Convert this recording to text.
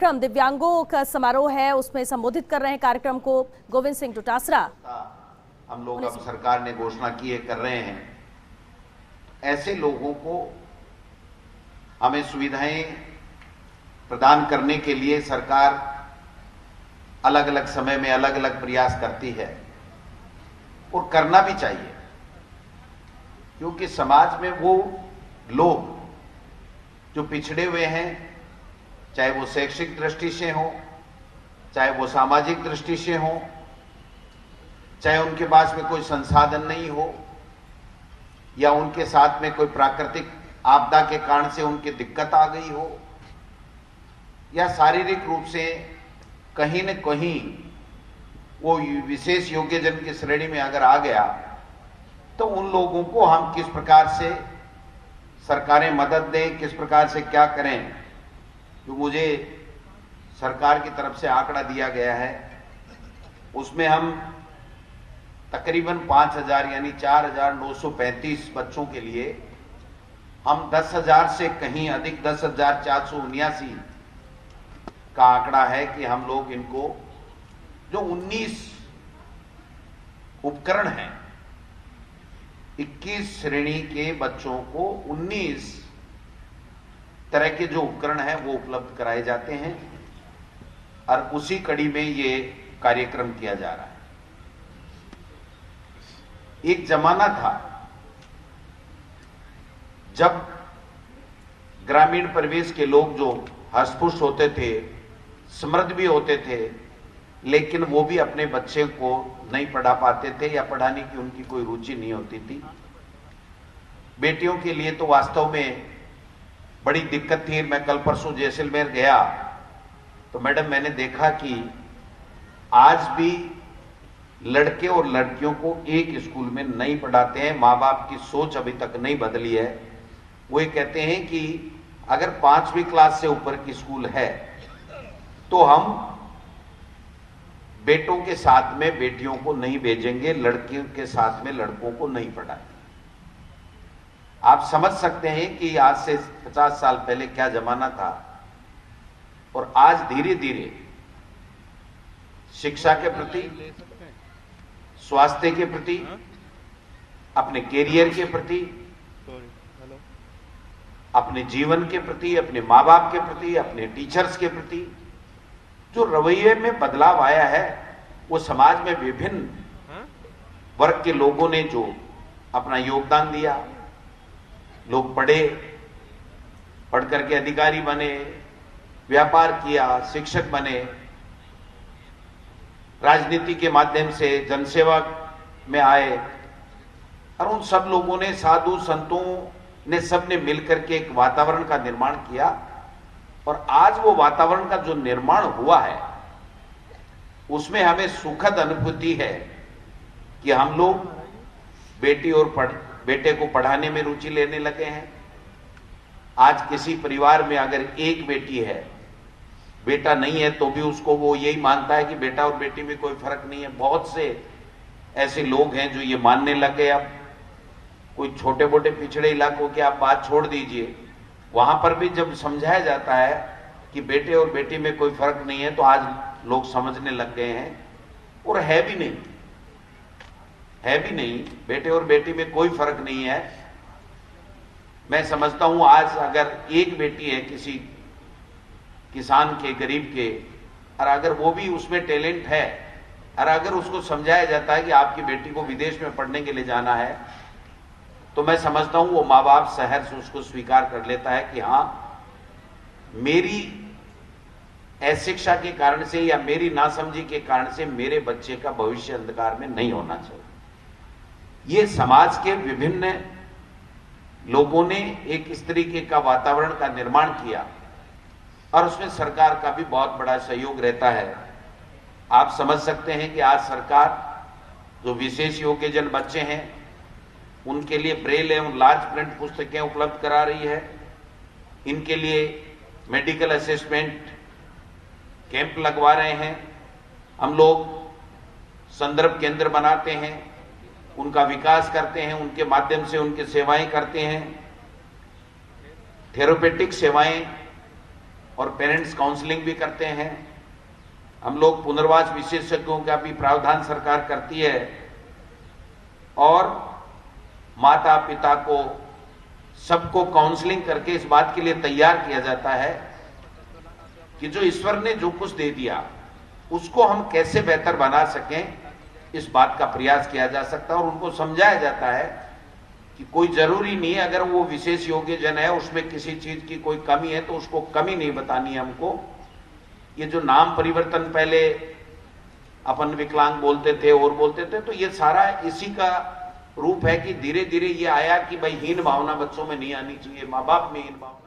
कार्यक्रम दिव्यांगों का समारोह है, उसमें संबोधित कर रहे हैं कार्यक्रम को गोविंद सिंह डोटासरा। हम लोग अब सरकार ने घोषणा की है, कर रहे हैं। ऐसे लोगों को हमें सुविधाएं प्रदान करने के लिए सरकार अलग अलग समय में अलग अलग प्रयास करती है और करना भी चाहिए, क्योंकि समाज में वो लोग जो पिछड़े हुए हैं, चाहे वो शैक्षिक दृष्टि से हो, चाहे वो सामाजिक दृष्टि से हो, चाहे उनके पास में कोई संसाधन नहीं हो या उनके साथ में कोई प्राकृतिक आपदा के कारण से उनकी दिक्कत आ गई हो या शारीरिक रूप से कहीं न कहीं वो विशेष योग्यजन की श्रेणी में अगर आ गया, तो उन लोगों को हम किस प्रकार से सरकारें मदद दें, किस प्रकार से क्या करें। जो मुझे सरकार की तरफ से आंकड़ा दिया गया है, उसमें हम तकरीबन 5000 यानी 4935 बच्चों के लिए हम 10,000 से कहीं अधिक 10,479 का आंकड़ा है कि हम लोग इनको जो 19 उपकरण हैं, 21 श्रेणी के बच्चों को 19 तरह के जो उपकरण हैं वो उपलब्ध कराए जाते हैं और उसी कड़ी में ये कार्यक्रम किया जा रहा है। एक जमाना था जब ग्रामीण परिवेश के लोग जो हष्ट-पुष्ट होते थे, समृद्ध भी होते थे, लेकिन वो भी अपने बच्चे को नहीं पढ़ा पाते थे या पढ़ाने की उनकी कोई रुचि नहीं होती थी। बेटियों के लिए तो वास्तव में बड़ी दिक्कत थी। मैं कल परसों जैसलमेर गया तो मैडम मैंने देखा कि आज भी लड़के और लड़कियों को एक स्कूल में नहीं पढ़ाते हैं। माँ बाप की सोच अभी तक नहीं बदली है। वो ये कहते हैं कि अगर 5वीं क्लास से ऊपर की स्कूल है तो हम बेटों के साथ में बेटियों को नहीं भेजेंगे, लड़कियों के साथ में लड़कों को नहीं पढ़ाएंगे। आप समझ सकते हैं कि आज से 50 साल पहले क्या जमाना था और आज धीरे धीरे शिक्षा के प्रति, स्वास्थ्य के प्रति, अपने कैरियर के प्रति, अपने जीवन के प्रति, अपने माँ बाप के प्रति, अपने टीचर्स के प्रति जो रवैये में बदलाव आया है, वो समाज में विभिन्न वर्ग के लोगों ने जो अपना योगदान दिया। लोग पढ़े, पढ़ करके अधिकारी बने, व्यापार किया, शिक्षक बने, राजनीति के माध्यम से जनसेवा में आए और उन सब लोगों ने, साधु संतों ने, सबने मिलकर के एक वातावरण का निर्माण किया। और आज वो वातावरण का जो निर्माण हुआ है उसमें हमें सुखद अनुभूति है कि हम लोग बेटी और बेटे को पढ़ाने में रुचि लेने लगे हैं। आज किसी परिवार में अगर एक बेटी है, बेटा नहीं है, तो भी उसको वो यही मानता है कि बेटा और बेटी में कोई फर्क नहीं है। बहुत से ऐसे लोग हैं जो ये मानने लगे। अब कोई छोटे मोटे पिछड़े इलाकों की आप बात छोड़ दीजिए, वहां पर भी जब समझाया जाता है कि बेटे और बेटी में कोई फर्क नहीं है, तो आज लोग समझने लग गए हैं। और है भी नहीं, बेटे और बेटी में कोई फर्क नहीं है। मैं समझता हूं आज अगर एक बेटी है किसी किसान के, गरीब के, और अगर वो भी उसमें टैलेंट है और अगर उसको समझाया जाता है कि आपकी बेटी को विदेश में पढ़ने के लिए जाना है, तो मैं समझता हूं वो माँ बाप शहर से उसको स्वीकार कर लेता है कि हाँ, मेरी अशिक्षा के कारण से या मेरी नासमझी के कारण से मेरे बच्चे का भविष्य अंधकार में नहीं होना चाहिए। ये समाज के विभिन्न लोगों ने एक इस तरीके का वातावरण का निर्माण किया और उसमें सरकार का भी बहुत बड़ा सहयोग रहता है। आप समझ सकते हैं कि आज सरकार जो विशेष योग्यजन बच्चे हैं उनके लिए ब्रेल एवं लार्ज प्रिंट पुस्तकें उपलब्ध करा रही है। इनके लिए मेडिकल असेसमेंट कैंप लगवा रहे हैं। हम लोग संदर्भ केंद्र बनाते हैं, उनका विकास करते हैं, उनके माध्यम से उनकी सेवाएं करते हैं। थेरेपेटिक सेवाएं और पेरेंट्स काउंसलिंग भी करते हैं। हम लोग पुनर्वास विशेषज्ञों का भी प्रावधान सरकार करती है और माता पिता को सबको काउंसलिंग करके इस बात के लिए तैयार किया जाता है कि जो ईश्वर ने जो कुछ दे दिया उसको हम कैसे बेहतर बना सकें, इस बात का प्रयास किया जा सकता है। और उनको समझाया जाता है कि कोई जरूरी नहीं है, अगर वो विशेष योग्य जन है उसमें किसी चीज की कोई कमी है तो उसको कमी नहीं बतानी है हमको। ये जो नाम परिवर्तन पहले अपन विकलांग बोलते थे और बोलते थे, तो ये सारा इसी का रूप है कि धीरे धीरे ये आया कि भाई हीन भावना बच्चों में नहीं आनी चाहिए, माँ बाप में हीन भावना